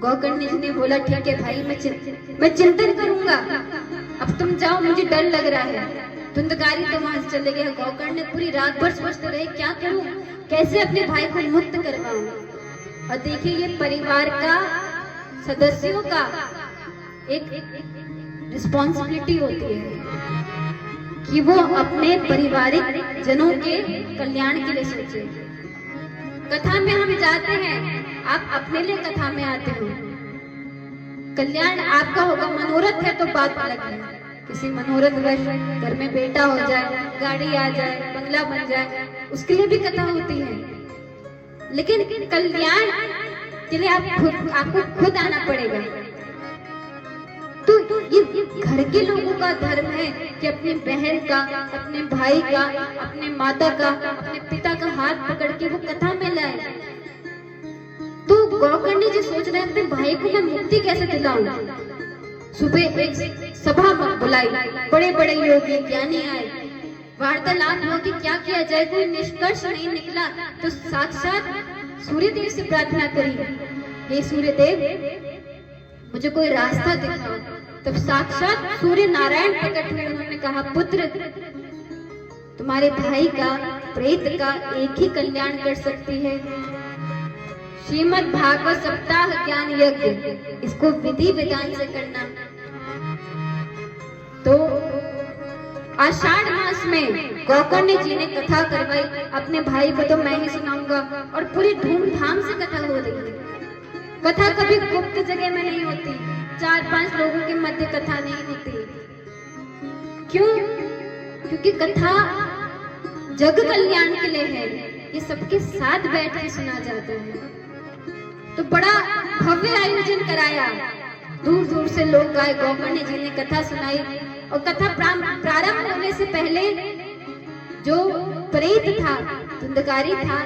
गौकर्ण जी ने बोला, ठीक है भाई, मैं चिंतन करूंगा, अब तुम जाओ, मुझे डर लग रहा है। धुंधकारी तो वहां से चले गए। गौकर्ण ने पूरी रात भर सोचते रहे, क्या करूं, कैसे अपने भाई को मुक्त करवाऊं। और देखिए, ये परिवार का सदस्यों का एक रिस्पॉन्सिबिलिटी होती है कि वो अपने पारिवारिक जनों के कल्याण के लिए सोचे। कथा में हम जाते हैं, आप अपने लिए कथा में आते हो। कल्याण आपका होगा, मनोरथ है तो बात अलग है। किसी मनोरथ वश घर में बेटा हो जाए, गाड़ी आ जाए, बंगला बन जाए, उसके लिए भी कथा होती है। लेकिन कल्याण के लिए आपको खुद आना पड़ेगा। तो ये घर के लोगों का धर्म है कि अपनी बहन का, अपने भाई का, अपने माता का, अपने पिता का हाथ पकड़ के वो कथा में लाए। तो गौकर्णी जी सोच रहे हैं अपने भाई को मैं मुक्ति कैसे दिलाऊं। सुबह एक सभा बुलाई, बड़े बड़े योगी ज्ञानी आए, वार्तालाप हुआ कि क्या किया जाए। कोई निष्कर्ष नहीं निकला तो साक्षात सूर्यदेव से प्रार्थना करी, हे सूर्यदेव मुझे कोई रास्ता दिखाओ। तब साक्षात सूर्य नारायण प्रकट हुए, उन्होंने कहा पुत्र तुम्हारे भाई का, प्रेत का एक ही कल्याण कर सकती है, श्रीमद् भागवत सप्ताह ज्ञान यज्ञ, इसको विधि विधान से करना। तो आषाढ़ मास में गौकर्णी जी ने कथा करवाई। अपने भाई को तो मैं ही सुनाऊंगा, और पूरी धूमधाम से कथा हो रही है। कथा कभी गुप्त जगह में नहीं होती, 4-5 लोगों के मध्य कथा नहीं होती। क्यों? क्योंकि कथा जग कल्याण के लिए है, ये सबके साथ बैठ के सुना जाता है। तो बड़ा भव्य आयोजन कराया, दूर दूर से लोग आए, गौकर्णी जी ने कथा सुनाई। और कथा प्रारंभ होने से पहले जो प्रेत था, धुंधकारी था,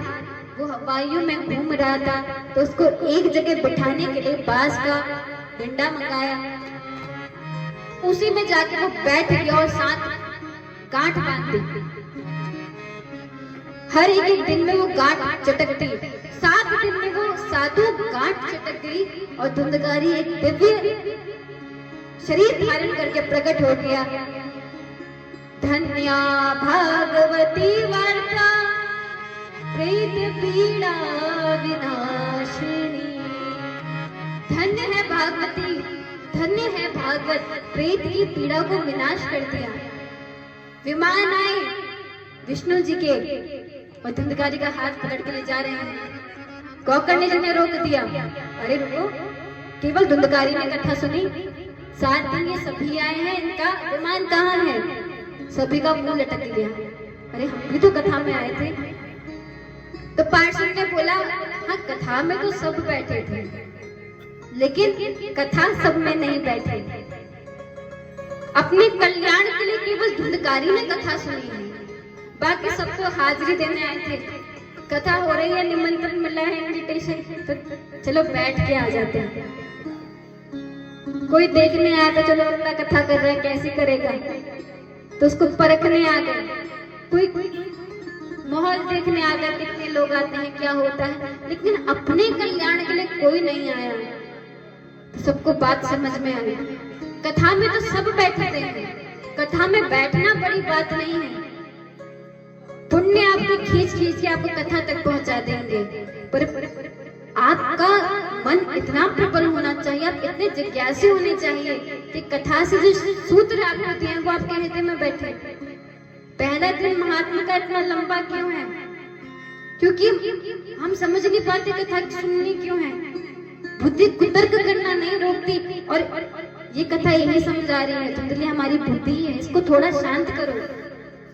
वो वायु में घूम रहा था, तो उसको एक जगह बिठाने के लिए बांस का डंडा मंगाया, उसी में जाके वो बैठ गया और 7 गांठ बांध दी। हर एक दिन में वो गांठ चटकती, 7 दिन में वो 7 गांठ चटक गई और धुंधकारी एक दिव्य शरीर धारण करके प्रकट हो गया। धन्या भागवती वार्ता प्रेत पीड़ा विनाशिनी। धन्य है भागवती, धन्य है भागवत, प्रेत की पीड़ा को विनाश कर दिया। विमान आए विष्णु जी के और धुंधकारी का हाथ पकड़ के ले जा रहे हैं। गौकर्णी जी ने रोक दिया, अरे रुको, केवल धुंधकारी ने कथा सुनी, 7 दिन ये सभी आए हैं, इनका विमान कहाँ है? सभी का मुंह लटक गया, अरे हम भी तो कथा में आए थे। तो पार्षद ने बोला, हाँ कथा में तो सब बैठे थे, लेकिन कथा सब में नहीं बैठे। अपने कल्याण के लिए केवल धुंधकारी ने कथा सुनी है, बाकी सब तो हाजिरी देने आए थे। कथा हो रही है, निमंत्रण मिला है, इनविटेशन, तो चलो बैठ के आ जाते हैं। कोई देखने आया तो चलो अपना कथा कर रहा है, कैसे करेगा, तो उसको परखने आ गए। कोई माहौल देखने आ गया, कितने लोग आते हैं, क्या होता है, लेकिन अपने कल्याण के लिए कोई नहीं आया। सबको बात समझ में आई। कथा में तो सब बैठे थे, कथा में बैठना बड़ी बात नहीं है। पुण्य आपको खींच खींच के आपको कथा तक पहुंचा देंगे, पर आपका मन इतना प्रबल होना चाहिए, आप इतने जिज्ञासु होने चाहिए कि कथा से जो सूत्र आपको दिए हैं वो आपके हृदय में बैठे। पहला दिन महात्मा का इतना लंबा क्यों है? क्योंकि हम समझ नहीं पाते कथा सुननी क्यों है। बुद्धि कुतर्क करना नहीं रोकती, और ये कथा यही समझा रही है, धुंधली हमारी बुद्धि है, इसको थोड़ा शांत करो।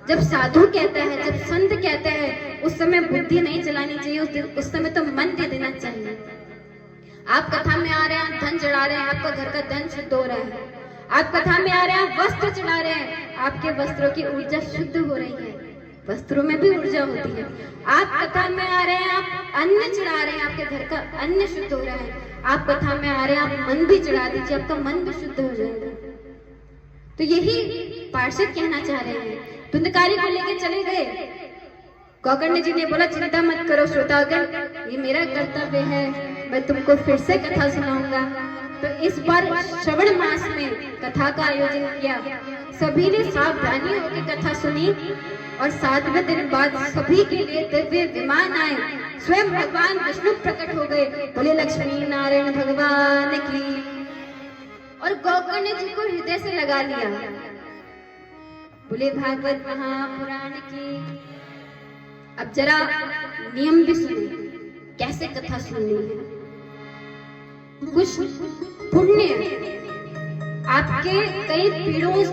जब साधु कहता है, जब संत कहता है, उस समय बुद्धि नहीं चलानी चाहिए, उस समय तो मन दे देना चाहिए। आप कथा में आ रहे हैं, धन चढ़ा रहे हैं, आपका घर का धन शुद्ध हो रहा है। आप कथा में आ रहे हैं, वस्त्र चढ़ा रहे हैं, आपके वस्त्रों की ऊर्जा शुद्ध हो रही है। वस्त्रों में भी ऊर्जा होती है। आप कथा में आ रहे हैं, आप अन्न चढ़ा रहे हैं, आपके घर का अन्न शुद्ध हो रहा है। आप कथा में आ रहे हैं, आप मन भी चढ़ा दीजिए, आपका मन भी शुद्ध हो जाएगा। तो यही पार्षद कहना चाह रहे हैं। धुंधकारी को लेके चले गए। गौकर्ण जी ने बोला, चिंता मत करो श्रोतागण, ये मेरा कर्तव्य है, मैं तुमको फिर से कथा सुनाऊंगा। तो इस बार श्रवण मास में कथा का आयोजन किया। सभी ने सावधानी होकर कथा सुनी और 7वें दिन बाद सभी के लिए दिव्य विमान आए। स्वयं भगवान विष्णु प्रकट हो गए। बोले लक्ष्मी नारायण भगवान की। और गौकर्ण जी को हृदय से लगा लिया। बोले भागवत महापुराण की। अब जरा नियम भी सुनिए, कैसे कथा सुननी है। कुछ पुण्य आपके कई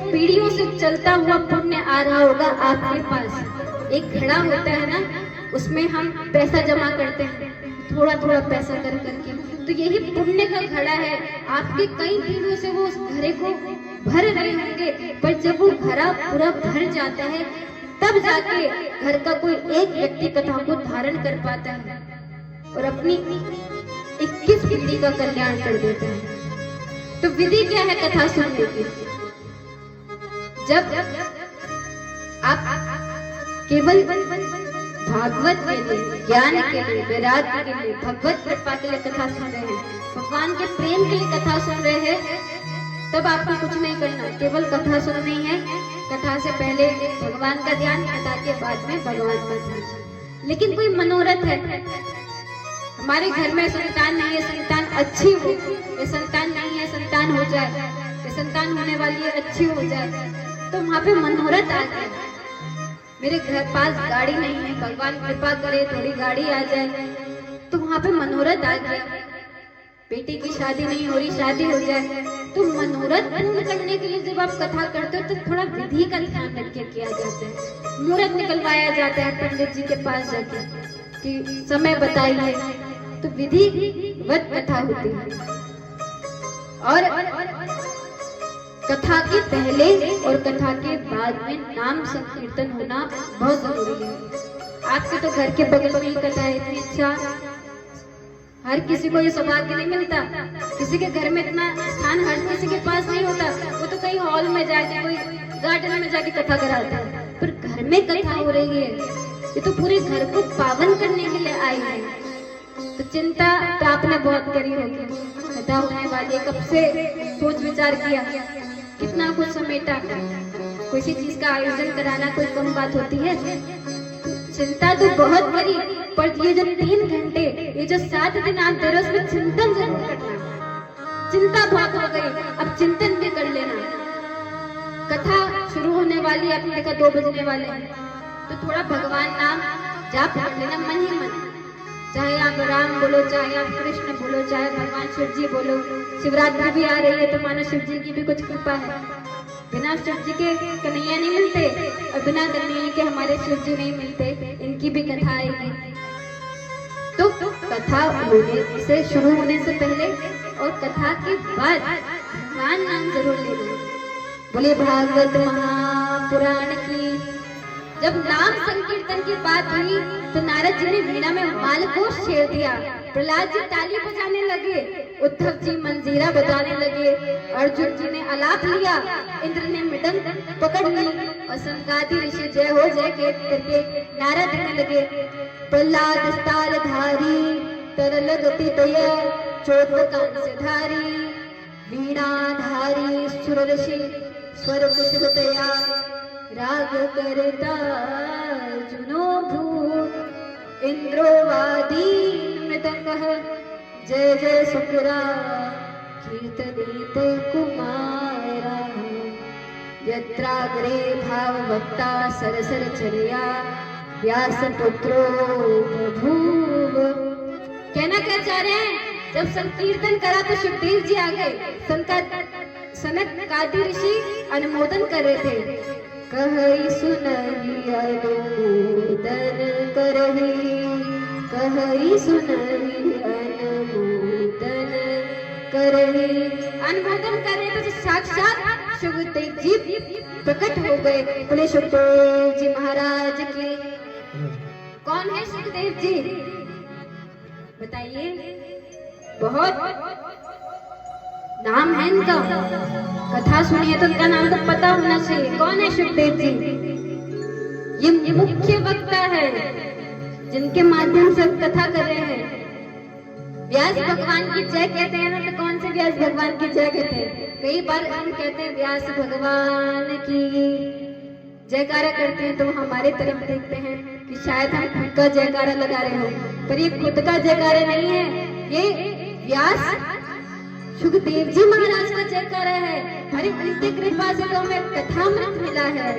पीढ़ियों से चलता हुआ पुण्य आ रहा होगा आपके पास। एक घड़ा होता है ना, उसमें हम पैसा जमा करते हैं, थोड़ा थोड़ा पैसा कर करके, तो यही पुण्य का घड़ा है। आपके कई पीढ़ियों से वो उस घड़े को भर रहे होंगे, पर जब वो घड़ा पूरा भर जाता है तब जाके घर का कोई एक व्यक्ति कथा को धारण कर पाता है और अपनी 21 पीढ़ी का कल्याण कर देता है। तो विधि क्या है कथा सुनने की? जब आप केवल भागवत के लिए, ज्ञान के लिए, वैराग्य के लिए, भगवत कृपा के लिए कथा सुन रहे हैं, भगवान के प्रेम के लिए कथा सुन रहे हैं, तब आपको कुछ नहीं करना, केवल कथा सुननी है। कथा से पहले भगवान का ध्यान, कथा के बाद में भगवान का ध्यान। लेकिन कोई मनोरथ है, हमारे घर में संतान नहीं है, संतान अच्छी हो, ये संतान नहीं है संतान हो जाए, ये संतान होने वाली है अच्छी हो जाए, तो वहाँ पे मनोरथ आ जाए। मेरे घर पास गाड़ी नहीं है, भगवान कृपा करे थोड़ी गाड़ी आ जाए, तो वहाँ पे मनोरथ आ गया। बेटी की शादी नहीं हो रही, शादी हो जाए, तो मनोरथ पूर्ण करने के लिए जब आप कथा करते हो तो थोड़ा विधि का ध्यान रख के किया जाता है। मुहूर्त निकलवाया जाता है पंडित जी के पास जाके कि समय बताइए, तो विधिवत कथा होती है। और कथा के पहले और कथा के बाद में नाम संकीर्तन होना बहुत जरूरी है। आपके तो घर के बगल में ही कथा है, इतनी अच्छा, हर किसी को ये सौभाग्य नहीं मिलता। किसी के घर में इतना स्थान हर किसी के पास नहीं होता, वो तो कहीं हॉल में जाके, कोई गार्डन में जाके कथा कराता है, पर घर में कथा हो रही है, ये तो पूरे घर को पावन करने के लिए आई है। तो चिंता तो आपने बहुत करी होगी, कथा होने वाली, कब से सोच विचार किया, कितना कुछ समेटा, किसी चीज का आयोजन कराना कोई कम बात होती है। चिंता तो बहुत करी, पर ये जो 3 घंटे, ये जो 7 दिन आप दे रहे हो, उसमें चिंतन जरूर करना। चिंता बहुत हो गई, अब चिंतन भी कर लेना। कथा शुरू होने वाली है, आपने देखा 2 बजने वाले हैं, तो थोड़ा भगवान नाम जाप कर लेना मन ही मन। चाहे आप राम बोलो, चाहे आप कृष्ण बोलो, चाहे भगवान शिव जी बोलो। शिवरात्रि भी आ रही है, तो मानो शिव जी की भी कुछ कृपा है। बिना शिव जी के कन्हैया नहीं मिलते, और बिना कन्हैया के हमारे शिव जी नहीं मिलते, इनकी भी कथा आएगी। तो कथा होने से, शुरू होने से पहले और कथा के बाद भगवान नाम जरूर लेना। बोले भागवत महापुराण की। जब नाम संकीर्तन की बात हुई तो नारद जी ने वीणा में मालकोष छेड़ दिया, प्रहलाद जी ताली बजाने लगे, उद्धव जी मंजीरा बजाने लगे, अर्जुन जी ने आलाप लिया, इंद्र ने मृदंग पकड़ ली, और सनकादि ऋषि जय हो जय करके नारा देने लगे। प्रहलाद ताल धारी तरल गति तय चोदकान से धारी, वीणा धारी सुर ऋषि स्वर कुशलतया, राग करता जुनो भू, इंद्रोवादी मृदंगः जय जय शुक्रा कीर्तनीत कुमारा, यत्राग्रे भावभक्ता सरसर चर्या व्यास पुत्रो बभूव। कहना क्या चाह रहे हैं? जब संकीर्तन करा तो सुखदेव जी आ गए, सनकादि ऋषि अनुमोदन कर रहे थे। कहई सुनहि अनुमोदन करहि, कहई सुनहि अनुमोदन करहि। अनुमोदन कर रहे थे, साक्षात सुखदेव जी प्रकट हो गए। बोले सुखदेव जी महाराज की। कौन है सुखदेव जी? बताइए, बहुत नाम है इनका, कथा सुनिए तो इनका नाम तो पता होना चाहिए। कौन है सुखदेव जी? ये मुख्य वक्ता है, जिनके माध्यम से हम कथा कर रहे हैं। व्यास भगवान की जय कहते हैं ना, तो कौन से व्यास भगवान की जय कहते हैं? कई बार हम कहते हैं व्यास भगवान की जयकारा करते हैं, तो हमारे तरफ देखते हैं कि शायद हम खुद का जयकारा लगा रहे हो, पर ये खुद का जयकारा नहीं है, ये व्यास सुखदेव जी महाराज का जयकारा है। अरे उनकी कृपा से तो हमें कथामृत मिला है।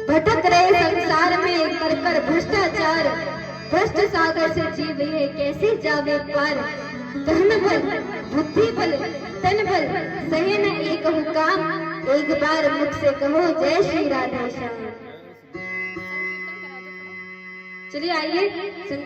भटक रहे संसार में कर कर भ्रष्टाचार, भ्रष्ट सागर से जीव ये कैसे जावे पार। धन बल बुद्धि बल तन बल सहे न एक हुकाम, एक बार मुख से कहो जय श्री राधे श्याम। चलिए आइए संकीर्तन